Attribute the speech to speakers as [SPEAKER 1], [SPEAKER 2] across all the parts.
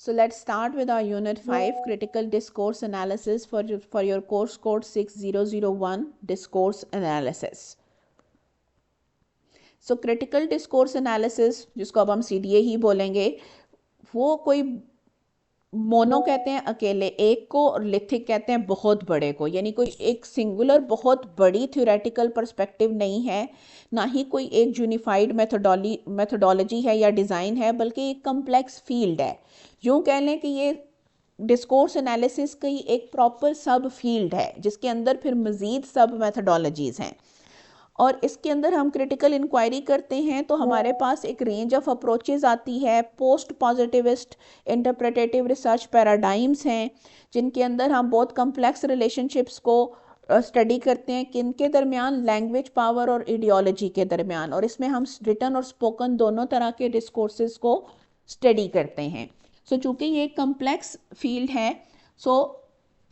[SPEAKER 1] So let's start with our Unit 5 Critical Discourse Analysis for your course code 6001 Discourse Analysis. So Critical Discourse Analysis जिसको अब हम CDA ही बोलेंगे, वो कोई mono कहते हैं अकेले एक को और लिथिक कहते हैं बहुत बड़े को, यानी कोई एक सिंगुलर बहुत बड़ी थ्योरेटिकल पर्सपेक्टिव नहीं है, ना ही कोई एक यूनिफाइड मेथोडोलॉजी है या डिज़ाइन है, बल्कि एक कम्प्लेक्स फील्ड है। यूँ कह लें कि ये डिस्कोर्स एनालिसिस की एक प्रॉपर सब फील्ड है जिसके अंदर फिर मज़ीद सब मेथोडोलॉजीज़ हैं, और इसके अंदर हम क्रिटिकल इंक्वायरी करते हैं तो हमारे पास एक रेंज ऑफ अप्रोचेस आती है। पोस्ट पॉजिटिविस्ट इंटरप्रेटेटिव रिसर्च पैराडाइम्स हैं जिनके अंदर हम बहुत कम्प्लेक्स रिलेशनशिप्स को स्टडी करते हैं, किन के दरमियान, लैंग्वेज, पावर और आइडियोलॉजी के दरमियान, और इसमें हम रिटन और स्पोकन दोनों तरह के डिस्कोर्सेज को स्टडी करते हैं। सो चूँकि ये एक कम्प्लेक्स फील्ड है, सो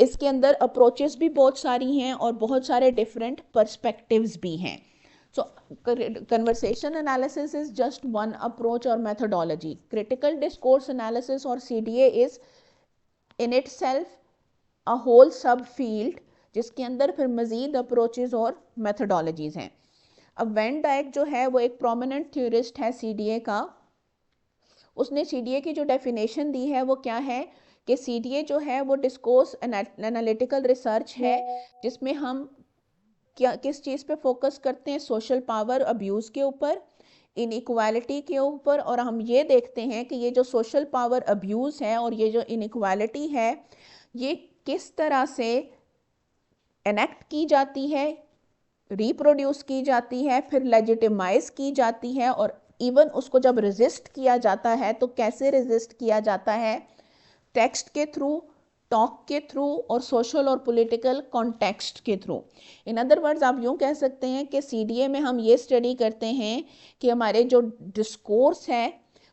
[SPEAKER 1] इसके अंदर अप्रोचेस भी बहुत सारी हैं और बहुत सारे डिफरेंट पर्सपेक्टिव्स भी हैं। So conversation analysis is just one approach और मेथोडोलॉजी। क्रिटिकल डिस्कोर्स एनालिसिस और CDA is in itself a whole sub field जिसके अंदर फिर मज़ीद अप्रोचेस और मेथोडोलॉजीज़ हैं। अब वैन डाइक जो है वो एक प्रोमिनेंट थ्योरिस्ट है सीडीए का। उसने सीडीए की जो डेफिनेशन दी है वो क्या है कि सीडीए जो है वो डिस्कोर्स एनालिटिकल रिसर्च है जिसमें हम किस चीज़ पे फोकस करते हैं, सोशल पावर अब्यूज़ के ऊपर, इनइक्वालिटी के ऊपर, और हम ये देखते हैं कि ये जो सोशल पावर अब्यूज़ है और ये जो इनइक्वालिटी है ये किस तरह से एनेक्ट की जाती है, रिप्रोड्यूस की जाती है, फिर लेजिटिमाइज की जाती है, और इवन उसको जब रेजिस्ट किया जाता है तो कैसे रेजिस्ट किया जाता है, टेक्स्ट के थ्रू, टॉक के थ्रू और सोशल और पॉलिटिकल कॉन्टेक्स्ट के थ्रू। इन अदर वर्ड्स आप यूँ कह सकते हैं कि सीडीए में हम ये स्टडी करते हैं कि हमारे जो डिस्कोर्स है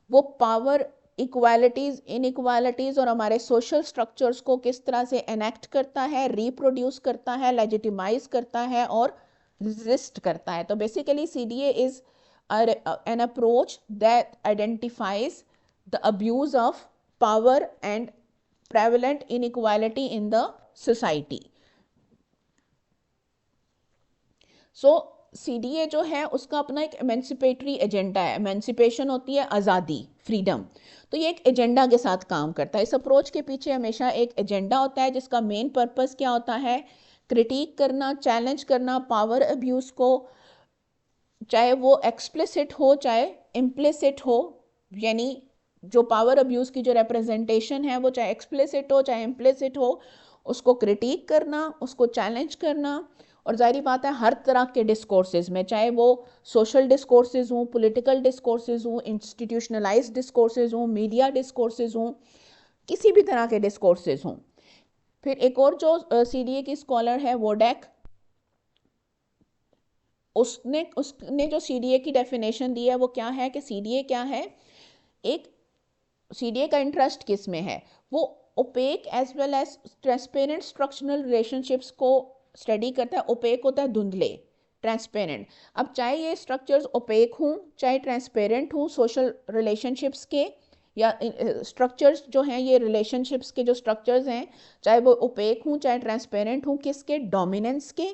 [SPEAKER 1] वो पावर, इक्वालिटीज़, इनइक्वालिटीज़ और हमारे सोशल स्ट्रक्चर्स को किस तरह से एनेक्ट करता है, रिप्रोड्यूस करता है, लेजिटिमाइज करता है और रेजिस्ट करता है। तो basically CDA is an approach that identifies the abuse of power and prevalent inequality in the society. So CDA जो है उसका अपना एक एमेंसिपेटरी एजेंडा है। एमेंसिपेशन होती है आज़ादी, फ्रीडम, तो ये एक एजेंडा के साथ काम करता है। इस अप्रोच के पीछे हमेशा एक एजेंडा होता है जिसका मेन पर्पस क्या होता है, क्रिटिक करना, चैलेंज करना पावर अब्यूज़ को, चाहे वो एक्सप्लिसिट हो चाहे इम्प्लिसिट हो, यानी जो पावर अब्यूज़ की जो रिप्रेजेंटेशन है वो चाहे एक्सप्लिसिट हो चाहे इम्प्लिसिट हो, उसको क्रिटिक करना, उसको चैलेंज करना। और जाहिर बात है हर तरह के डिस्कोर्सेज में, चाहे वो सोशल डिस्कोर्सेज हों, पॉलिटिकल डिस्कोर्सेज हों, इंस्टीट्यूशनलाइज्ड डिस्कोर्सेज हों, मीडिया डिस्कोर्सेज हों, किसी भी तरह के डिस्कोर्सेज हों। फिर एक और जो सीडीए की स्कॉलर है वोडेक, उसने जो सीडीए की डेफिनेशन दी है वो क्या है कि सीडीए क्या है, एक सीडीए का इंटरेस्ट किस में है, वो opaque as well as transparent structural relationships को स्टडी करता है। ओपेक होता है धुंधले, ट्रांसपेरेंट। अब चाहे ये स्ट्रक्चर्स ओपेक हों चाहे ट्रांसपेरेंट हों, सोशल रिलेशनशिप्स के या स्ट्रक्चर्स जो हैं, ये रिलेशनशिप्स के जो स्ट्रक्चर्स हैं, चाहे वो ओपेक हों चाहे ट्रांसपेरेंट हों, किसके, डोमिनेंस के,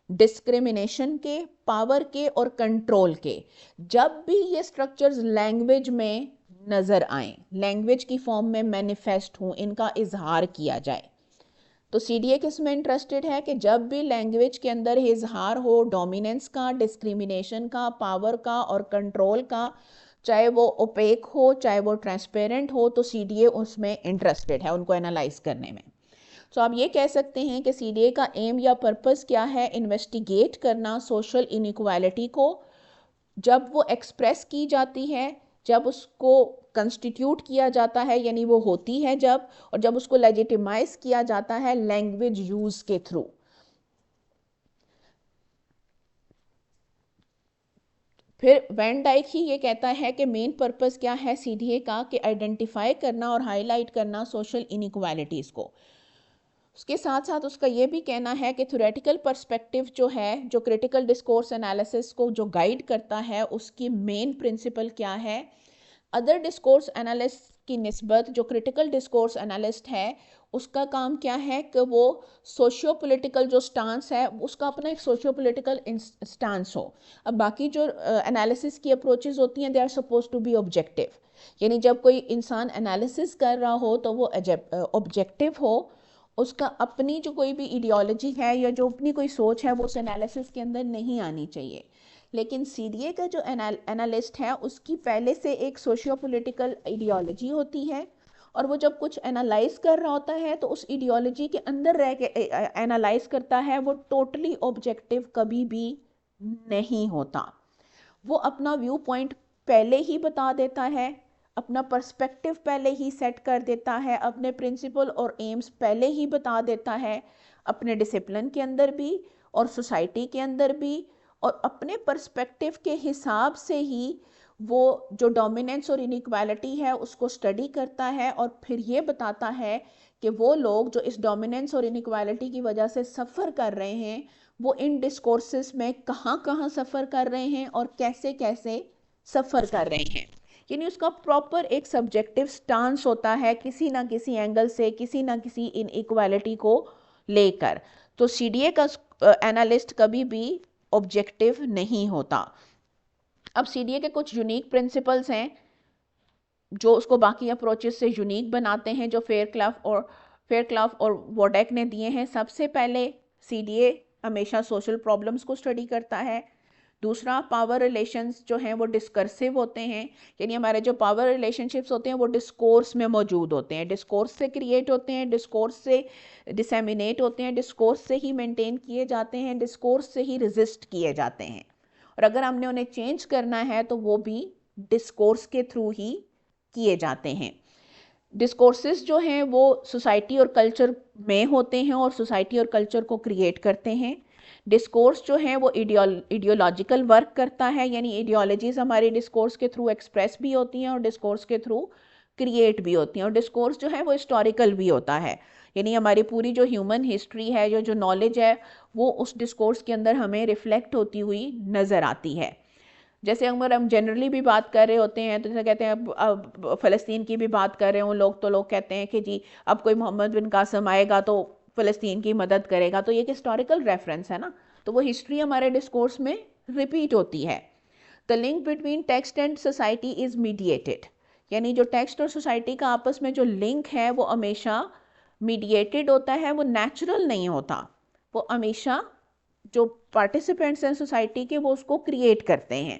[SPEAKER 1] डिस्क्रिमिनेशन के, पावर के और कंट्रोल के। जब भी ये स्ट्रक्चर्स लैंग्वेज में नज़र आए, लैंग्वेज की फॉर्म में मैनिफेस्ट हों, इनका इजहार किया जाए, तो सीडीए किस में इंटरेस्टेड है कि जब भी लैंग्वेज के अंदर इजहार हो डोमिनेंस का, डिस्क्रिमिनेशन का, पावर का और कंट्रोल का, चाहे वो ओपेक हो चाहे वो ट्रांसपेरेंट हो, तो सीडीए उसमें इंटरेस्टेड है, उनको एनालाइज करने में। तो आप ये कह सकते हैं कि सीडीए का एम या पर्पस क्या है, इन्वेस्टिगेट करना सोशल इनइक्वालिटी को, जब वो एक्सप्रेस की जाती है, जब उसको कंस्टिट्यूट किया जाता है, यानी वो होती है जब, और जब उसको लेजिटिमाइज किया जाता है लैंग्वेज यूज के थ्रू। फिर वैन डाइक ही ये कहता है कि मेन पर्पस क्या है सीडीए का, कि आइडेंटिफाई करना और हाईलाइट करना सोशल इनइक्वालिटीज़ को। उसके साथ साथ उसका ये भी कहना है कि थ्योरेटिकल पर्सपेक्टिव जो है, जो क्रिटिकल डिस्कोर्स एनालिसिस को जो गाइड करता है, उसकी मेन प्रिंसिपल क्या है। अदर डिस्कोर्स की निस्बत जो क्रिटिकल डिस्कोर्स एनालिस्ट है उसका काम क्या है कि वो सोशियो पॉलिटिकल जो स्टांस है उसका अपना एक सोशियो पॉलिटिकल स्टांस हो। अब बाकी जो एनालिसिस की अप्रोचेस होती हैं they are suppose to be objective, यानी जब कोई इंसान एनालिसिस कर रहा हो तो वो ऑब्जेक्टिव हो, उसका अपनी जो कोई भी आइडियोलॉजी है या जो अपनी कोई सोच है वो उस एनालिसिस के अंदर नहीं आनी चाहिए। लेकिन सीडीए का जो एनालिस्ट है उसकी पहले से एक सोशियो पॉलिटिकल आइडियोलॉजी होती है और वो जब कुछ एनालाइज कर रहा होता है तो उस आइडियोलॉजी के अंदर रह के एनालाइज करता है, वो टोटली ऑब्जेक्टिव कभी भी नहीं होता। वो अपना व्यू पॉइंट पहले ही बता देता है, अपना पर्सपेक्टिव पहले ही सेट कर देता है, अपने प्रिंसिपल और एम्स पहले ही बता देता है, अपने डिसिप्लिन के अंदर भी और सोसाइटी के अंदर भी, और अपने पर्सपेक्टिव के हिसाब से ही वो जो डोमिनेंस और इनइक्वालिटी है उसको स्टडी करता है और फिर ये बताता है कि वो लोग जो इस डोमिनेंस और इनइक्वालिटी की वजह से सफ़र कर रहे हैं वो इन डिस्कोर्सेस में कहाँ कहाँ सफ़र कर रहे हैं और कैसे कैसे सफ़र कर रहे हैं। यानी उसका प्रॉपर एक सब्जेक्टिव स्टांस होता है किसी ना किसी एंगल से, किसी ना किसी इनइक्वालिटी को लेकर। तो सीडीए का एनालिस्ट कभी भी ऑब्जेक्टिव नहीं होता। अब सीडीए के कुछ यूनिक प्रिंसिपल्स हैं जो उसको बाकी अप्रोचेस से यूनिक बनाते हैं, जो फेयरक्लॉफ और वोडेक ने दिए हैं। सबसे पहले सीडीए हमेशा सोशल प्रॉब्लम्स को स्टडी करता है। दूसरा, पावर रिलेशंस जो हैं वो डिस्कर्सिव होते हैं, यानी हमारे जो पावर रिलेशनशिप्स होते हैं वो डिस्कोर्स में मौजूद होते हैं, डिस्कोर्स से क्रिएट होते हैं, डिस्कोर्स से डिसेमिनेट होते हैं, डिस्कोर्स से ही मेंटेन किए जाते हैं, डिस्कोर्स से ही रेजिस्ट किए जाते हैं, और अगर हमने उन्हें चेंज करना है तो वो भी डिस्कोर्स के थ्रू ही किए जाते हैं। डिस्कोर्सेस जो हैं वो सोसाइटी और कल्चर में होते हैं और सोसाइटी और कल्चर को क्रिएट करते हैं। डिस्कोर्स जो है वो इडियोलॉजिकल वर्क करता है, यानी आइडियोलॉजीज हमारे डिस्कोर्स के थ्रू एक्सप्रेस भी होती हैं और डिस्कोर्स के थ्रू क्रिएट भी होती हैं। और डिस्कोर्स जो है वो हिस्टोरिकल भी होता है, यानी हमारी पूरी जो ह्यूमन हिस्ट्री है, जो नॉलेज है, वो उस डिस्कोर्स के अंदर हमें रिफ्लेक्ट होती हुई नज़र आती है। जैसे अगर हम जनरली भी बात कर रहे होते हैं तो जैसे कहते हैं अब फ़लस्तीन की भी बात कर रहे हो लोग, तो लोग कहते हैं कि जी अब कोई मोहम्मद बिन कासिम आएगा तो फ़लस्तीन की मदद करेगा, तो ये एक हिस्टोरिकल रेफरेंस है ना, तो वो हिस्ट्री हमारे डिस्कोर्स में रिपीट होती है। The link between text and society is mediated, यानी जो टेक्स्ट और सोसाइटी का आपस में जो लिंक है वो हमेशा मीडिएटेड होता है, वो नेचुरल नहीं होता, वो हमेशा जो पार्टिसिपेंट्स हैं सोसाइटी के वो उसको क्रिएट करते हैं।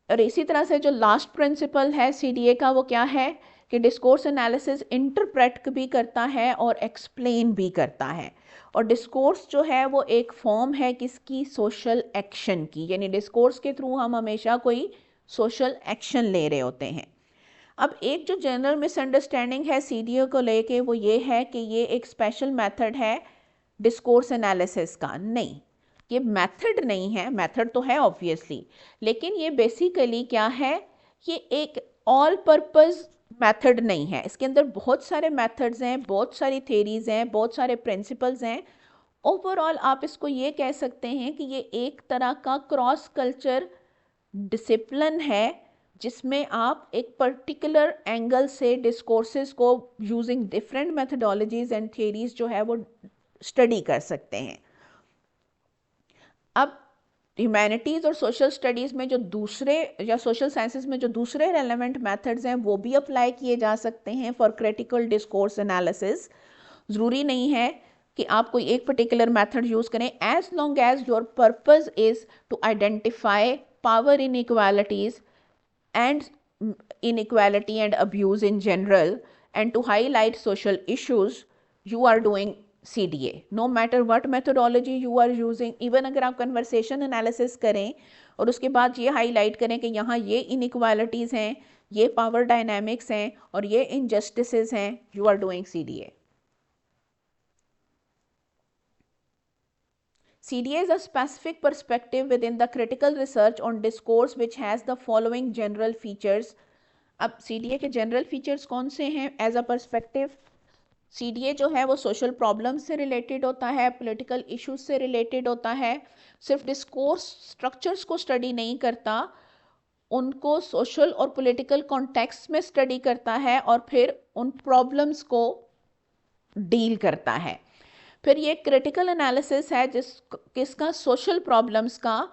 [SPEAKER 1] और इसी तरह से जो लास्ट प्रिंसिपल है सीडीए का वो क्या है कि डिस्कोर्स एनालिसिस इंटरप्रेट भी करता है और एक्सप्लेन भी करता है। और डिस्कोर्स जो है वो एक फॉर्म है किसकी, सोशल एक्शन की, यानी डिस्कोर्स के थ्रू हम हमेशा कोई सोशल एक्शन ले रहे होते हैं। अब एक जो जनरल मिसअंडरस्टैंडिंग है सीडीए को लेके वो ये है कि ये एक स्पेशल मेथड है डिस्कोर्स एनालिसिस का। नहीं, ये मेथड नहीं है, मेथड तो है ऑब्वियसली, लेकिन ये बेसिकली क्या है, ये एक ऑल पर्पस मेथड नहीं है। इसके अंदर बहुत सारे मेथड्स हैं, बहुत सारी थेरीज हैं, बहुत सारे प्रिंसिपल्स हैं। ओवरऑल आप इसको ये कह सकते हैं कि ये एक तरह का क्रॉस कल्चर डिसिप्लिन है जिसमें आप एक पर्टिकुलर एंगल से डिस्कोर्सेस को using different methodologies and theories जो है वो स्टडी कर सकते हैं। अब ह्यूमैनिटीज़ और सोशल स्टडीज़ में जो दूसरे या सोशल साइंसेस में जो दूसरे रेलेवेंट मेथड्स हैं वो भी अप्लाई किए जा सकते हैं फॉर क्रिटिकल डिस्कोर्स एनालिसिस। ज़रूरी नहीं है कि आप कोई एक पर्टिकुलर मेथड यूज़ करें, as long as your purpose is to identify power inequalities and inequality and abuse in general and to highlight social issues, you are doing CDA no matter what methodology you are using। even अगर आप conversation analysis करें और उसके बाद ये highlight करें कि यहाँ ये inequalities हैं, ये power dynamics हैं और ये injustices हैं, you are doing CDA। CDA is a specific perspective within the critical research on discourse which has the following general features। अब CDA के general features कौन से हैं as a perspective? CDA जो है वो सोशल प्रॉब्लम से रिलेटेड होता है, पॉलिटिकल इश्यूज से रिलेटेड होता है, सिर्फ डिस्कोर्स स्ट्रक्चर्स को स्टडी नहीं करता, उनको सोशल और पॉलिटिकल कॉन्टेक्स्ट में स्टडी करता है और फिर उन प्रॉब्लम्स को डील करता है। फिर ये क्रिटिकल एनालिसिस है किसका, सोशल प्रॉब्लम्स का,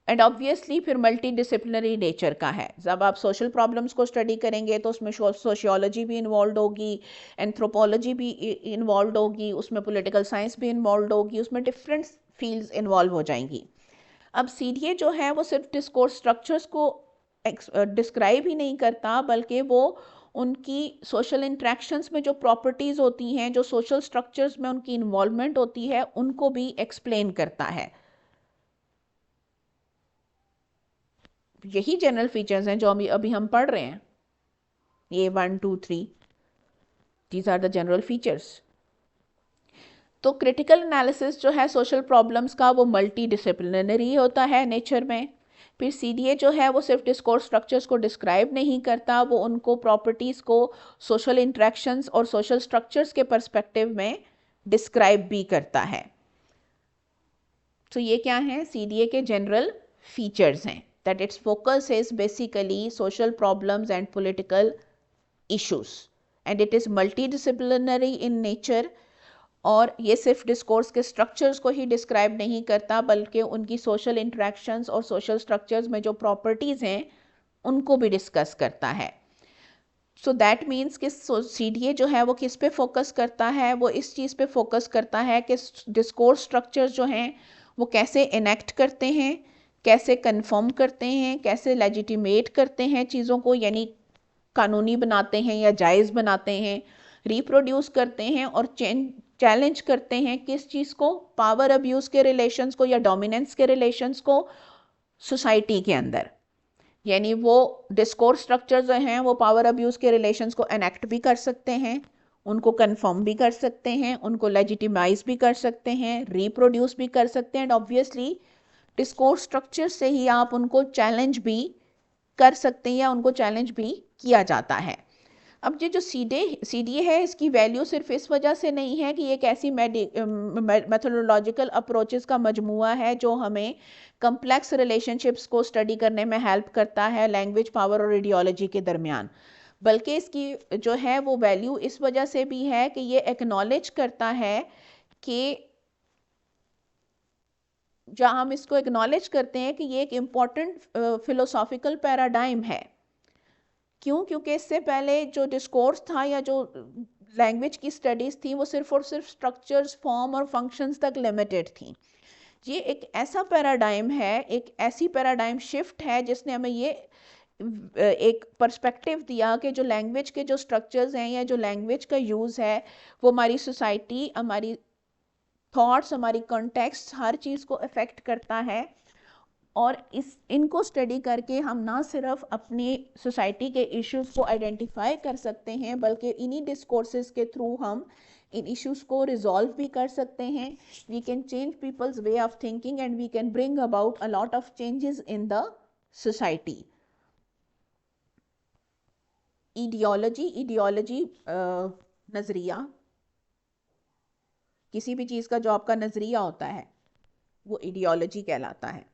[SPEAKER 1] एंड ऑब्वियसली फिर मल्टी डिसिप्लिनरी नेचर का है। जब आप सोशल प्रॉब्लम्स को स्टडी करेंगे तो उसमें सोशियोलॉजी भी इन्वॉल्व होगी, एंथ्रोपोलॉजी भी इन्वॉल्व होगी, उसमें पॉलिटिकल साइंस भी इन्वॉल्व होगी, उसमें डिफरेंट फील्ड्स इन्वॉल्व हो जाएंगी। अब सीडीए जो है वो सिर्फ डिस्कोर्स स्ट्रक्चर्स को डिस्क्राइब ही नहीं करता, बल्कि वो उनकी सोशल इंट्रैक्शंस में जो प्रॉपर्टीज़ होती हैं, जो सोशल स्ट्रक्चर्स में उनकी इन्वॉल्वमेंट होती है, उनको भी एक्सप्लेन करता है। यही जनरल फीचर्स हैं जो अभी हम पढ़ रहे हैं, ये 1 2 3, these are the general features. तो क्रिटिकल एनालिसिस जो है सोशल प्रॉब्लम्स का, वो मल्टी डिसिप्लिनरी होता है नेचर में। फिर सीडीए जो है वो सिर्फ डिस्कोर्स स्ट्रक्चर्स को डिस्क्राइब नहीं करता, वो उनको प्रॉपर्टीज़ को सोशल इंट्रैक्शंस और सोशल स्ट्रक्चर्स के पर्सपेक्टिव में डिस्क्राइब भी करता है। तो ये क्या है, सीडीए के जनरल फीचर्स हैं, that it's focus is basically social problems and political issues, and it is multidisciplinary in nature. और ये सिर्फ डिस्कोर्स के स्ट्रक्चर्स को ही डिस्क्राइब नहीं करता, बल्कि उनकी सोशल इंट्रैक्शंस और सोशल स्ट्रक्चर्स में जो प्रॉपर्टीज़ हैं उनको भी डिस्कस करता है। सो दैट मीन्स कि सीडीए जो है वो किस पे फोकस करता है, वो इस चीज़ पे फोकस करता है कि डिस्कोर्स स्ट्रक्चर्स जो हैं वो कैसे इनेक्ट करते हैं, कैसे कन्फर्म करते हैं, कैसे लेजिटिमेट करते हैं चीज़ों को, यानी कानूनी बनाते हैं या जायज़ बनाते हैं, रिप्रोड्यूस करते हैं और चैलेंज करते हैं किस चीज़ को, पावर अब्यूज़ के रिलेशंस को या डोमिनेंस के रिलेशंस को सोसाइटी के अंदर। यानी वो डिस्कोर्स स्ट्रक्चर जो हैं वो पावर अब्यूज़ के रिलेशंस को एनेक्ट भी कर सकते हैं, उनको कन्फर्म भी कर सकते हैं, उनको लेजिटिमाइज भी कर सकते हैं, रिप्रोड्यूस भी कर सकते हैं, एंड ऑब्वियसली डिस्कोर्स स्ट्रक्चर से ही आप उनको चैलेंज भी कर सकते हैं या उनको चैलेंज भी किया जाता है। अब ये जो सीडीए है, इसकी वैल्यू सिर्फ इस वजह से नहीं है कि एक ऐसी मेथोडोलॉजिकल अप्रोचेस का मजमुआ है जो हमें कम्प्लेक्स रिलेशनशिप्स को स्टडी करने में हेल्प करता है लैंग्वेज, पावर और आइडियोलॉजी के दरमियान, बल्कि इसकी जो है वो वैल्यू इस वजह से भी है कि ये एक्नॉलेज करता है कि जहाँ हम इसको एक्नॉलेज करते हैं कि ये एक इम्पॉर्टेंट फिलोसॉफिकल पैराडाइम है। क्यों? क्योंकि इससे पहले जो डिस्कोर्स था या जो लैंग्वेज की स्टडीज़ थी वो सिर्फ और सिर्फ स्ट्रक्चर्स, फॉर्म और फंक्शंस तक लिमिटेड थी। ये एक ऐसा पैराडाइम है, एक ऐसी पैराडाइम शिफ्ट है जिसने हमें ये एक पर्सपेक्टिव दिया कि जो लैंग्वेज के जो स्ट्रक्चर्स हैं या जो लैंग्वेज का यूज़ है वो हमारी सोसाइटी, हमारी थॉट्स, हमारी कॉन्टेक्स्ट, हर चीज़ को अफेक्ट करता है। और इनको स्टडी करके हम ना सिर्फ अपनी सोसाइटी के इश्यूज़ को आइडेंटिफाई कर सकते हैं, बल्कि इन्हीं डिस्कोर्सेस के थ्रू हम इन इश्यूज़ को रिजॉल्व भी कर सकते हैं। We can change people's way of thinking and we can bring about a lot of changes in the society. Ideology नज़रिया, किसी भी चीज़ का जो आपका नज़रिया होता है वो इडियोलॉजी कहलाता है।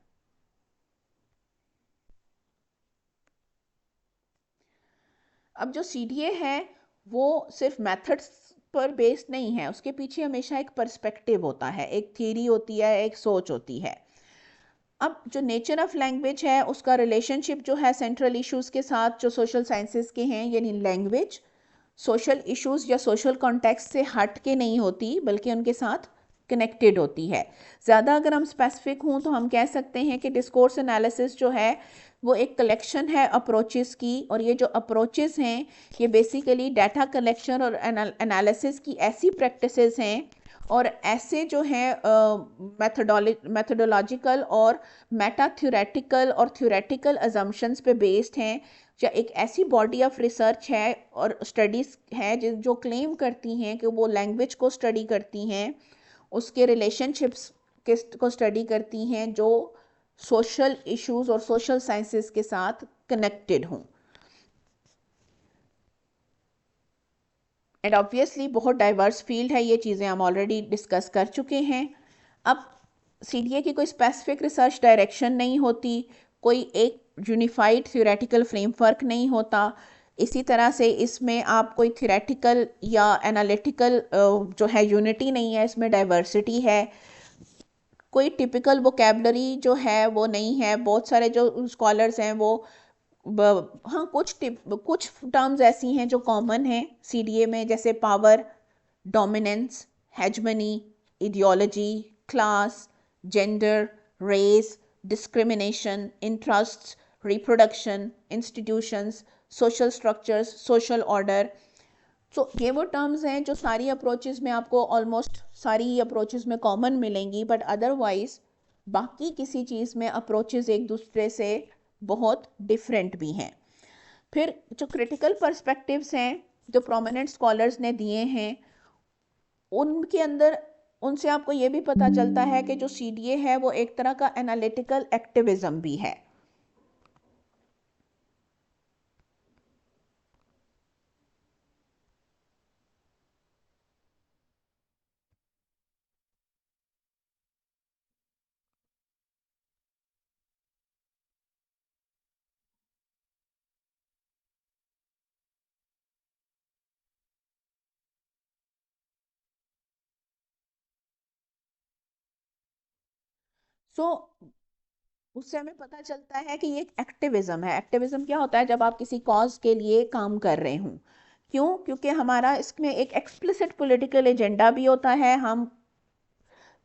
[SPEAKER 1] अब जो सीडीए है वो सिर्फ मेथड्स पर बेस्ड नहीं है, उसके पीछे हमेशा एक पर्सपेक्टिव होता है, एक थ्योरी होती है, एक सोच होती है। अब जो नेचर ऑफ लैंग्वेज है उसका रिलेशनशिप जो है सेंट्रल इश्यूज़ के साथ जो सोशल साइंसेस के हैं, यानी लैंग्वेज सोशल इश्यूज़ या सोशल कॉन्टेक्स्ट से हट के नहीं होती, बल्कि उनके साथ कनेक्टेड होती है। ज़्यादा अगर हम स्पेसिफिक हों तो हम कह सकते हैं कि डिस्कोर्स एनालिसिस जो है वो एक कलेक्शन है अप्रोचेस की, और ये जो अप्रोचेस हैं ये बेसिकली डाटा कलेक्शन और एनालिसिस की ऐसी प्रैक्टिसेस हैं और ऐसे जो हैं मेथोडोलॉजिकल और मेटा थ्योरेटिकल और थ्योरेटिकल अजम्पशंस पे बेस्ड हैं, या एक ऐसी बॉडी ऑफ रिसर्च है और स्टडीज़ हैं जो क्लेम करती हैं कि वो लैंग्वेज को स्टडी करती हैं, उसके रिलेशनशिप्स को स्टडी करती हैं जो सोशल इश्यूज और सोशल साइंसेस के साथ कनेक्टेड हों। एंड ऑब्वियसली बहुत डाइवर्स फील्ड है, ये चीज़ें हम ऑलरेडी डिस्कस कर चुके हैं। अब सीडीए की कोई स्पेसिफिक रिसर्च डायरेक्शन नहीं होती, कोई एक यूनिफाइड थ्योरेटिकल फ्रेमवर्क नहीं होता। इसी तरह से इसमें आप कोई थ्योरेटिकल या एनालिटिकल जो है यूनिटी नहीं है, इसमें डाइवर्सिटी है। कोई टिपिकल वोकेबलरी जो है वो नहीं है। बहुत सारे जो स्कॉलर्स हैं वो हाँ कुछ टर्म्स ऐसी हैं जो कॉमन हैं सीडीए में, जैसे power, dominance, hegemony, ideology, class, gender, race, discrimination, interests, reproduction, institutions, social structures, social order. So ये वो टर्म्स हैं जो सारी अप्रोचेस में आपको ऑलमोस्ट सारी ही अप्रोचेस में कॉमन मिलेंगी, बट अदरवाइज बाकी किसी चीज़ में अप्रोचेस एक दूसरे से बहुत डिफरेंट भी हैं। फिर जो क्रिटिकल पर्सपेक्टिव्स हैं जो प्रोमिनेंट स्कॉलर्स ने दिए हैं, उनके अंदर उनसे आपको ये भी पता चलता है कि जो सीडीए है वो एक तरह का एनालिटिकल एक्टिविज्म भी है। सो उससे हमें पता चलता है कि ये एक एक्टिविज्म है। एक्टिविज्म क्या होता है? जब आप किसी कॉज के लिए काम कर रहे हों। क्यों? क्योंकि हमारा इसमें एक एक्सप्लिसिट पॉलिटिकल एजेंडा भी होता है। हम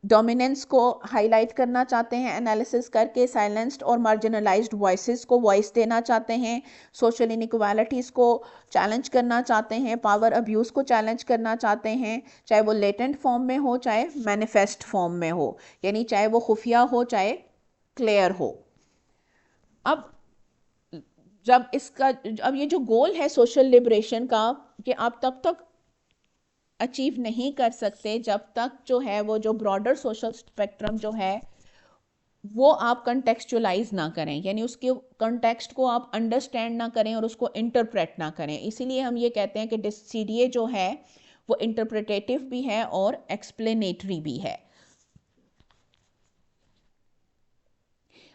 [SPEAKER 1] डोमिनेंस को हाईलाइट करना चाहते हैं एनालिसिस करके, साइलेंस्ड और मार्जिनलाइज्ड वॉइसेस को वॉइस देना चाहते हैं, सोशल इनइक्वालिटीज़ को चैलेंज करना चाहते हैं, पावर अब्यूज़ को चैलेंज करना चाहते हैं, चाहे वो लेटेंट फॉर्म में हो चाहे मैनिफेस्ट फॉर्म में हो, यानी चाहे वो खुफिया हो चाहे क्लियर हो। अब जब इसका अब ये जो गोल है सोशल लिबरेशन का, कि आप तब तक अचीव नहीं कर सकते जब तक जो है वो जो ब्रॉडर सोशल स्पेक्ट्रम जो है वो आप कंटेक्चुअलाइज ना करें, यानी उसके कंटेक्स्ट को आप अंडरस्टैंड ना करें और उसको इंटरप्रेट ना करें। इसीलिए हम ये कहते हैं कि सीडीए जो है वो इंटरप्रेटेटिव भी है और एक्सप्लेनेटरी भी है।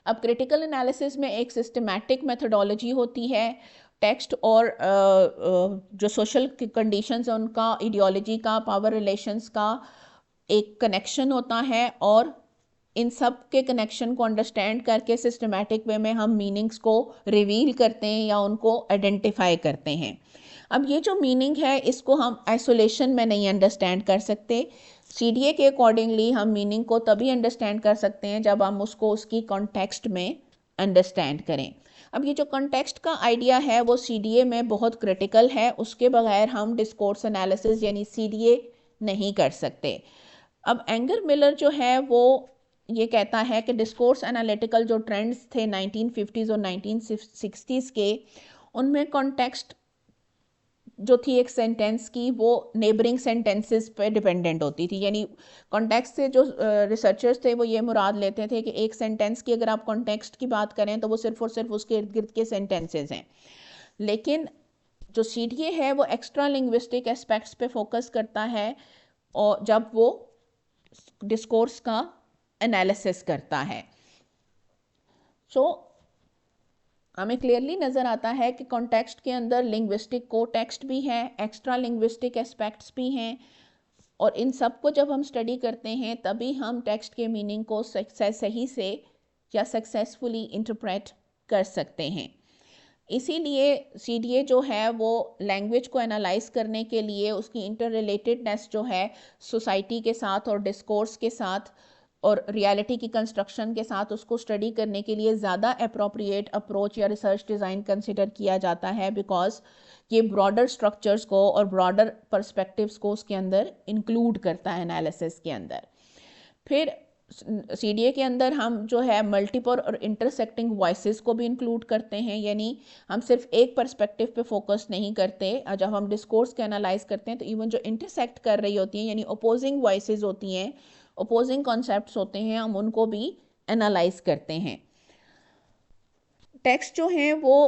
[SPEAKER 1] अब क्रिटिकल एनालिसिस में एक सिस्टमैटिक मेथडोलॉजी होती है। टेक्स्ट और जो सोशल कंडीशंस हैं उनका, आइडियोलॉजी का, पावर रिलेशंस का एक कनेक्शन होता है, और इन सब के कनेक्शन को अंडरस्टैंड करके सिस्टमैटिक वे में हम मीनिंग्स को रिवील करते हैं या उनको आइडेंटिफाई करते हैं। अब ये जो मीनिंग है इसको हम आइसोलेशन में नहीं अंडरस्टैंड कर सकते। सीडीए के अकॉर्डिंगली हम मीनिंग को तभी अंडरस्टैंड कर सकते हैं जब हम उसको उसकी कॉन्टेक्स्ट में अंडरस्टैंड करें। अब ये जो कॉन्टेक्स्ट का आइडिया है वो सीडीए में बहुत क्रिटिकल है। उसके बगैर हम डिस्कोर्स एनालिसिस यानी सीडीए नहीं कर सकते। अब एंगर मिलर जो है वो ये कहता है कि डिस्कोर्स एनालिटिकल जो ट्रेंड्स थे 1950s और 1960s के, उनमें कॉन्टेक्स्ट जो थी एक सेंटेंस की वो नेबरिंग सेंटेंसेस पे डिपेंडेंट होती थी। यानी कॉन्टेक्स्ट से जो रिसर्चर्स थे वो ये मुराद लेते थे कि एक सेंटेंस की अगर आप कॉन्टेक्स्ट की बात करें तो वो सिर्फ और सिर्फ उसके इर्द गिर्द के सेंटेंसेस हैं। लेकिन जो सीडीए है वो एक्स्ट्रा लिंग्विस्टिक एस्पेक्ट्स पे फोकस करता है, और जब वो डिस्कोर्स का एनालिसिस करता है। सो हमें क्लियरली नज़र आता है कि कॉन्टेक्स्ट के अंदर लिंग्विस्टिक को टेक्स्ट भी है, एक्स्ट्रा लिंग्विस्टिक एस्पेक्ट्स भी हैं, और इन सब को जब हम स्टडी करते हैं तभी हम टेक्स्ट के मीनिंग को सही से या सक्सेसफुली इंटरप्रेट कर सकते हैं। इसीलिए सीडीए जो है वो लैंग्वेज को एनालाइज करने के लिए उसकी इंटर रिलेटेडनेस जो है सोसाइटी के साथ और डिस्कोर्स के साथ और रियलिटी की कंस्ट्रक्शन के साथ उसको स्टडी करने के लिए ज़्यादा अप्रोप्रिएट अप्रोच या रिसर्च डिज़ाइन कंसिडर किया जाता है, बिकॉज ये ब्रॉडर स्ट्रक्चर्स को और ब्रॉडर पर्सपेक्टिव्स को उसके अंदर इंक्लूड करता है एनालिसिस के अंदर। फिर सीडीए के अंदर हम जो है मल्टीपल और इंटरसेक्टिंग वॉइसेस को भी इंक्लूड करते हैं, यानी हम सिर्फ एक पर्सपेक्टिव पे फोकस नहीं करते। जब हम डिस्कोर्स के एनालाइज करते हैं तो इवन जो इंटरसेक्ट कर रही होती हैं यानी अपोजिंग वॉइसेस होती हैं, अपोजिंग कॉन्सेप्ट्स होते हैं, हम उनको भी एनालाइज करते हैं। टेक्स्ट जो हैं वो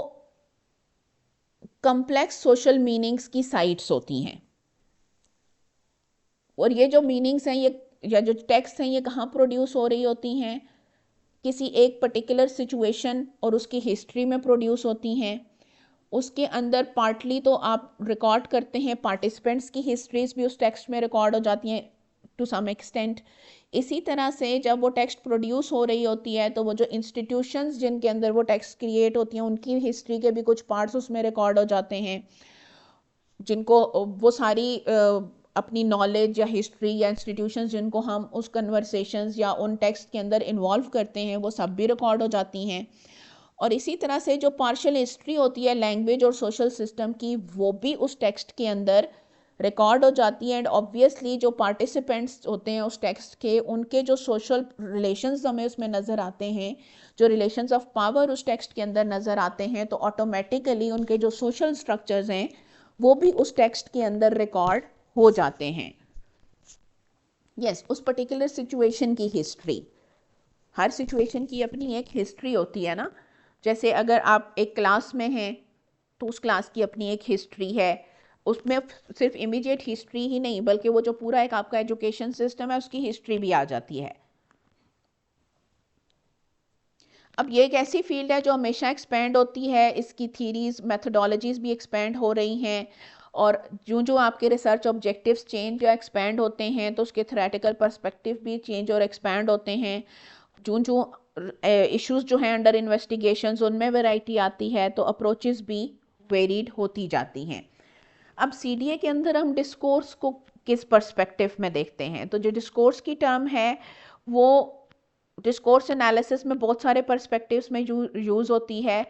[SPEAKER 1] कम्प्लेक्स सोशल मीनिंग्स की साइट्स होती हैं, और ये जो मीनिंग्स हैं ये या जो टेक्स्ट हैं ये कहाँ प्रोड्यूस हो रही होती हैं? किसी एक पर्टिकुलर सिचुएशन और उसकी हिस्ट्री में प्रोड्यूस होती हैं। उसके अंदर पार्टली तो आप रिकॉर्ड करते हैं, पार्टिसिपेंट्स की हिस्ट्रीज भी उस टेक्स्ट में रिकॉर्ड हो जाती हैं टू सम एक्सटेंट। इसी तरह से जब वो टेक्स्ट प्रोड्यूस हो रही होती है तो वो जो इंस्टीट्यूशंस जिनके अंदर वो टेक्स्ट क्रिएट होती हैं उनकी हिस्ट्री के भी कुछ पार्ट्स उसमें रिकॉर्ड हो जाते हैं, जिनको वो सारी अपनी नॉलेज या हिस्ट्री या इंस्टीट्यूशंस जिनको हम उस कन्वर्सेशंस या उन टेक्स्ट के अंदर इन्वॉल्व करते हैं वो सब भी रिकॉर्ड हो जाती हैं। और इसी तरह से जो पार्शियल हिस्ट्री होती है लैंग्वेज और सोशल सिस्टम की, वो भी उस टेक्स्ट के अंदर रिकॉर्ड हो जाती है। एंड ऑब्वियसली जो पार्टिसिपेंट्स होते हैं उस टेक्स्ट के, उनके जो सोशल रिलेशंस हमें उसमें नज़र आते हैं, जो रिलेशंस ऑफ पावर उस टेक्स्ट के अंदर नज़र आते हैं, तो ऑटोमेटिकली उनके जो सोशल स्ट्रक्चर्स हैं वो भी उस टेक्स्ट के अंदर रिकॉर्ड हो जाते हैं। यस, उस पर्टिकुलर सिचुएशन की हिस्ट्री, हर सिचुएशन की अपनी एक हिस्ट्री होती है ना। जैसे अगर आप एक क्लास में हैं तो उस क्लास की अपनी एक हिस्ट्री है, उसमें सिर्फ इमीडिएट हिस्ट्री ही नहीं बल्कि वो जो पूरा एक आपका एजुकेशन सिस्टम है उसकी हिस्ट्री भी आ जाती है। अब ये एक ऐसी फील्ड है जो हमेशा एक्सपेंड होती है, इसकी थीरीज मेथडोलॉजीज भी एक्सपेंड हो रही हैं, और जो जो आपके रिसर्च ऑब्जेक्टिव्स चेंज या एक्सपेंड होते हैं तो उसके थ्योरेटिकल पर्सपेक्टिव भी चेंज और एक्सपेंड होते हैं। जो जो इश्यूज जो हैं अंडर इन्वेस्टिगेशंस उनमें वैरायटी आती है, तो अप्रोचेस भी वेरीड होती जाती हैं। अब सीडीए के अंदर हम डिस्कोर्स को किस पर्सपेक्टिव में देखते हैं, तो जो डिस्कोर्स की टर्म है वो डिस्कोर्स एनालिसिस में बहुत सारे पर्सपेक्टिव्स में यूज़ होती है।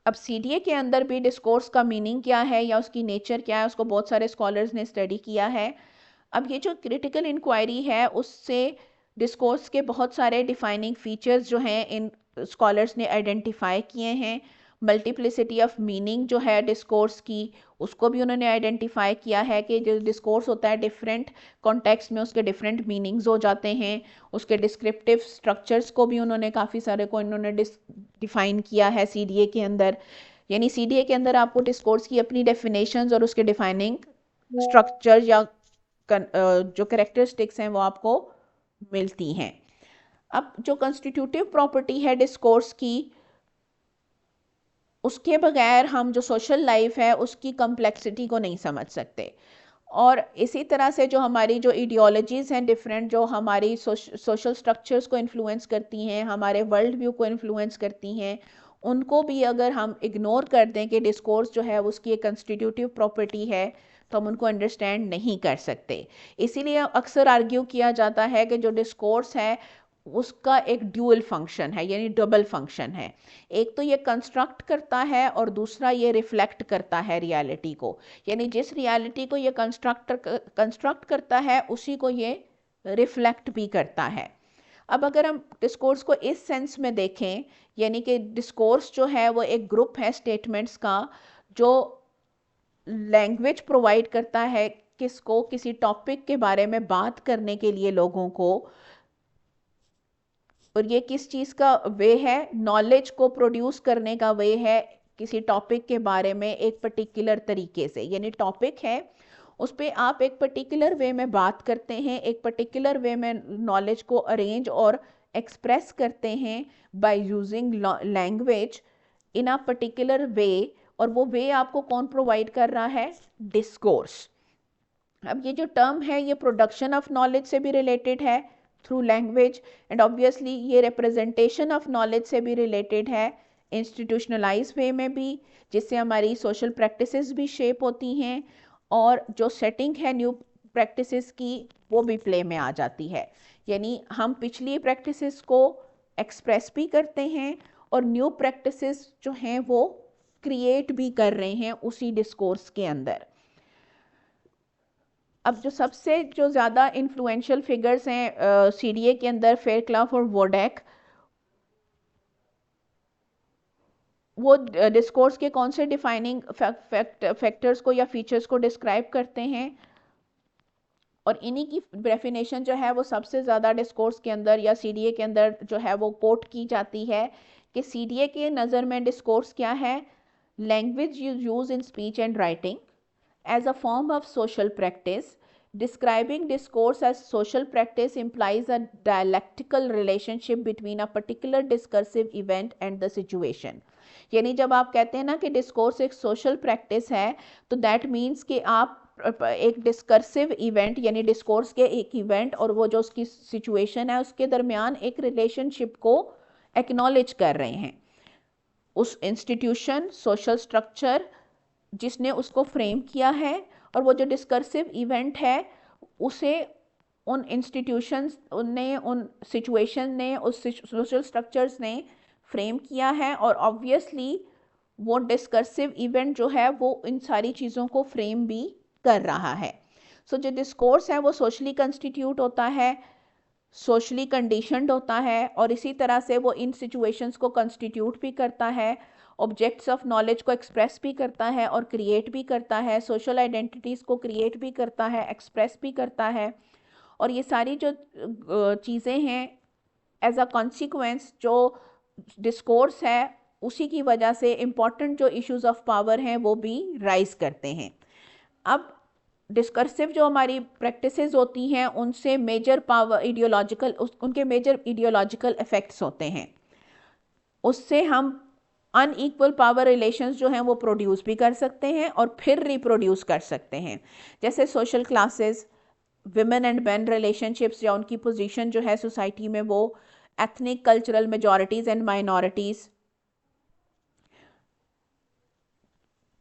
[SPEAKER 1] अब सीडीए के अंदर भी डिस्कोर्स का मीनिंग क्या है या उसकी नेचर क्या है, उसको बहुत सारे स्कॉलर्स ने स्टडी किया है। अब ये जो क्रिटिकल इंक्वायरी है उससे डिस्कोर्स के बहुत सारे डिफाइनिंग फीचर्स जो हैं इन स्कॉलर्स ने आइडेंटिफाई किए हैं। मल्टीप्लिसिटी ऑफ मीनिंग जो है डिस्कोर्स की, उसको भी उन्होंने आइडेंटिफाई किया है कि जो डिस्कोर्स होता है डिफरेंट कॉन्टेक्स्ट में उसके डिफरेंट मीनिंग्स हो जाते हैं। उसके डिस्क्रिप्टिव स्ट्रक्चर्स को भी उन्होंने काफ़ी सारे को इन्होंने डिफाइन किया है सीडीए के अंदर। यानी सीडीए के अंदर आपको डिस्कोर्स की अपनी डेफिनेशंस और उसके डिफाइनिंग स्ट्रक्चर या जो कैरेक्टरिस्टिक्स हैं वो आपको मिलती हैं। अब जो कंस्टिट्यूटिव प्रॉपर्टी है डिस्कोर्स की, उसके बगैर हम जो सोशल लाइफ है उसकी कम्प्लेक्सिटी को नहीं समझ सकते। और इसी तरह से जो हमारी जो आइडियोलॉजीज़ हैं डिफरेंट, जो हमारी सोशल स्ट्रक्चर्स को इन्फ्लुएंस करती हैं, हमारे वर्ल्ड व्यू को इन्फ्लुएंस करती हैं, उनको भी अगर हम इग्नोर कर दें कि डिस्कोर्स जो है उसकी एक कंस्टिट्यूटिव प्रॉपर्टी है, तो हम उनको अंडरस्टैंड नहीं कर सकते। इसीलिए अक्सर आर्ग्यू किया जाता है कि जो डिस्कोर्स है उसका एक ड्यूअल फंक्शन है, यानी डबल फंक्शन है। एक तो ये कंस्ट्रक्ट करता है और दूसरा ये रिफ्लेक्ट करता है रियलिटी को। यानी जिस रियलिटी को ये कंस्ट्रक्ट करता है उसी को ये रिफ्लेक्ट भी करता है। अब अगर हम डिस्कोर्स को इस सेंस में देखें, यानी कि डिस्कोर्स जो है वो एक ग्रुप है स्टेटमेंट्स का जो लैंग्वेज प्रोवाइड करता है किसको, किसी टॉपिक के बारे में बात करने के लिए लोगों को। और ये किस चीज़ का वे है, नॉलेज को प्रोड्यूस करने का वे है किसी टॉपिक के बारे में एक पर्टिकुलर तरीके से। यानी टॉपिक है उस पर आप एक पर्टिकुलर वे में बात करते हैं, एक पर्टिकुलर वे में नॉलेज को अरेंज और एक्सप्रेस करते हैं by using language in a particular way. और वो वे आपको कौन प्रोवाइड कर रहा है? डिस्कोर्स। अब ये जो टर्म है ये प्रोडक्शन ऑफ नॉलेज से भी रिलेटेड है थ्रू लैंग्वेज, एंड ऑब्वियसली ये रिप्रेजेंटेशन ऑफ नॉलेज से भी रिलेटेड है इंस्टीट्यूशनलाइज वे में भी, जिससे हमारी सोशल प्रैक्टिसेस भी शेप होती हैं, और जो सेटिंग है न्यू प्रैक्टिसेस की वो भी प्ले में आ जाती है। यानी हम पिछली प्रैक्टिसेस को एक्सप्रेस भी करते हैं और न्यू प्रैक्टिसेस जो हैं वो क्रिएट भी कर रहे हैं उसी डिस्कोर्स के अंदर। अब जो सबसे जो ज़्यादा इन्फ्लुएंशियल फिगर्स हैं सीडीए के अंदर, फेयरक्लॉफ और वोडेक, वो डिस्कोर्स के कौन से डिफाइनिंग फैक्टर्स को या फीचर्स को डिस्क्राइब करते हैं, और इन्हीं की डेफिनेशन जो है वो सबसे ज़्यादा डिस्कोर्स के अंदर या सीडीए के अंदर जो है वो कोट की जाती है कि सीडीए के नज़र में डिस्कोर्स क्या है? Language use in speech and writing as a form of social practice Describing discourse as social practice implies a dialectical relationship between a particular discursive event and the situation. यानी जब आप कहते हैं ना कि डिस्कोर्स एक सोशल प्रैक्टिस है, तो दैट मीन्स कि आप एक डिस्कर्सिव इवेंट यानी डिस्कोर्स के एक इवेंट और वो जो उसकी सिचुएशन है उसके दरमियान एक रिलेशनशिप को एक्नॉलेज कर रहे हैं. उस इंस्टीट्यूशन, सोशल स्ट्रक्चर जिसने उसको फ्रेम किया है और वो जो डिस्कर्सिव इवेंट है उसे उन इंस्टीट्यूशंस ने, उन सिचुएशन ने, उस सोशल स्ट्रक्चर्स ने फ्रेम किया है और ऑब्वियसली वो डिस्कर्सिव इवेंट जो है वो इन सारी चीज़ों को फ्रेम भी कर रहा है. सो जो डिस्कोर्स है वो सोशली कंस्टिट्यूट होता है, सोशली कंडीशनड होता है और इसी तरह से वो इन सिचुएशंस को कंस्टिट्यूट भी करता है, ऑब्जेक्ट्स ऑफ नॉलेज को एक्सप्रेस भी करता है और क्रिएट भी करता है, सोशल आइडेंटिटीज़ को क्रिएट भी करता है, एक्सप्रेस भी करता है. और ये सारी जो चीज़ें हैं एज अ कॉन्सिक्वेंस जो डिस्कोर्स है उसी की वजह से इम्पॉर्टेंट जो इश्यूज ऑफ पावर हैं वो भी राइज करते हैं. अब डिस्कर्सिव जो हमारी प्रैक्टिसेस होती हैं उनसे मेजर पावर आइडियोलॉजिकल, उनके मेजर आइडियोलॉजिकल इफेक्ट्स होते हैं. उससे हम अनइक्वल पावर रिलेशंस जो हैं वो प्रोड्यूस भी कर सकते हैं और फिर रिप्रोड्यूस कर सकते हैं. जैसे social classes, women and man relationships या उनकी पोजीशन जो है सोसाइटी में, वो एथनिक कल्चरल मेजॉरिटीज़ एंड माइनॉरिटीज़,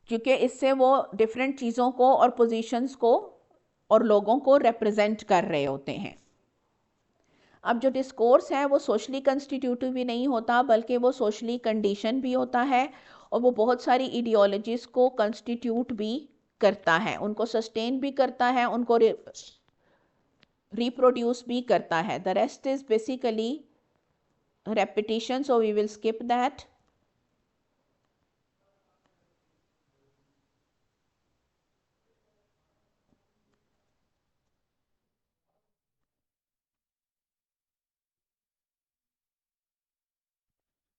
[SPEAKER 1] क्योंकि इससे वो डिफरेंट चीज़ों को और पोजीशंस को और लोगों को रिप्रेजेंट कर रहे होते हैं. अब जो डिस्कोर्स है वो सोशली कंस्टिट्यूटिव भी नहीं होता बल्कि वो सोशली कंडीशन भी होता है और वो बहुत सारी आइडियोलॉजीज़ को कंस्टिट्यूट भी करता है, उनको सस्टेन भी करता है, उनको रिप्रोड्यूस भी करता है. The rest is basically repetition, so we will skip that.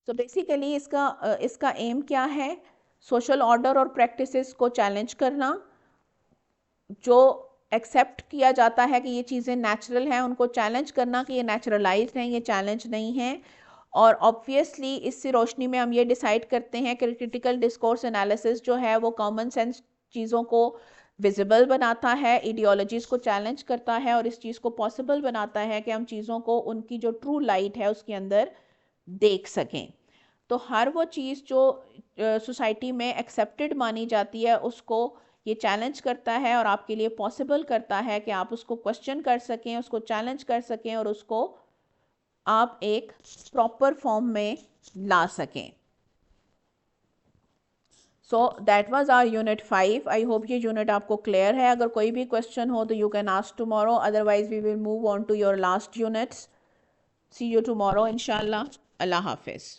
[SPEAKER 1] So basically इसका एम क्या है? सोशल ऑर्डर और प्रैक्टिसेस को चैलेंज करना. जो एक्सेप्ट किया जाता है कि ये चीज़ें नेचुरल हैं उनको चैलेंज करना कि ये नेचुरलाइज्ड हैं, ये चैलेंज नहीं है. और ऑब्वियसली इससे रोशनी में हम ये डिसाइड करते हैं कि क्रिटिकल डिस्कोर्स एनालिसिस जो है वो कॉमन सेंस चीज़ों को विजिबल बनाता है, आइडियोलॉजीज़ को चैलेंज करता है और इस चीज़ को पॉसिबल बनाता है कि हम चीज़ों को उनकी जो ट्रू लाइट है उसके अंदर देख सकें. तो हर वो चीज़ जो सोसाइटी में एक्सेप्टेड मानी जाती है उसको ये चैलेंज करता है और आपके लिए पॉसिबल करता है कि आप उसको क्वेश्चन कर सकें, उसको चैलेंज कर सकें और उसको आप एक प्रॉपर फॉर्म में ला सकें. So that was our unit 5. I hope ये यूनिट आपको क्लियर है. अगर कोई भी क्वेश्चन हो तो you can ask tomorrow, otherwise we will move on to your last units. See you tomorrow इंशाल्लाह. अल्लाह हाफिज़.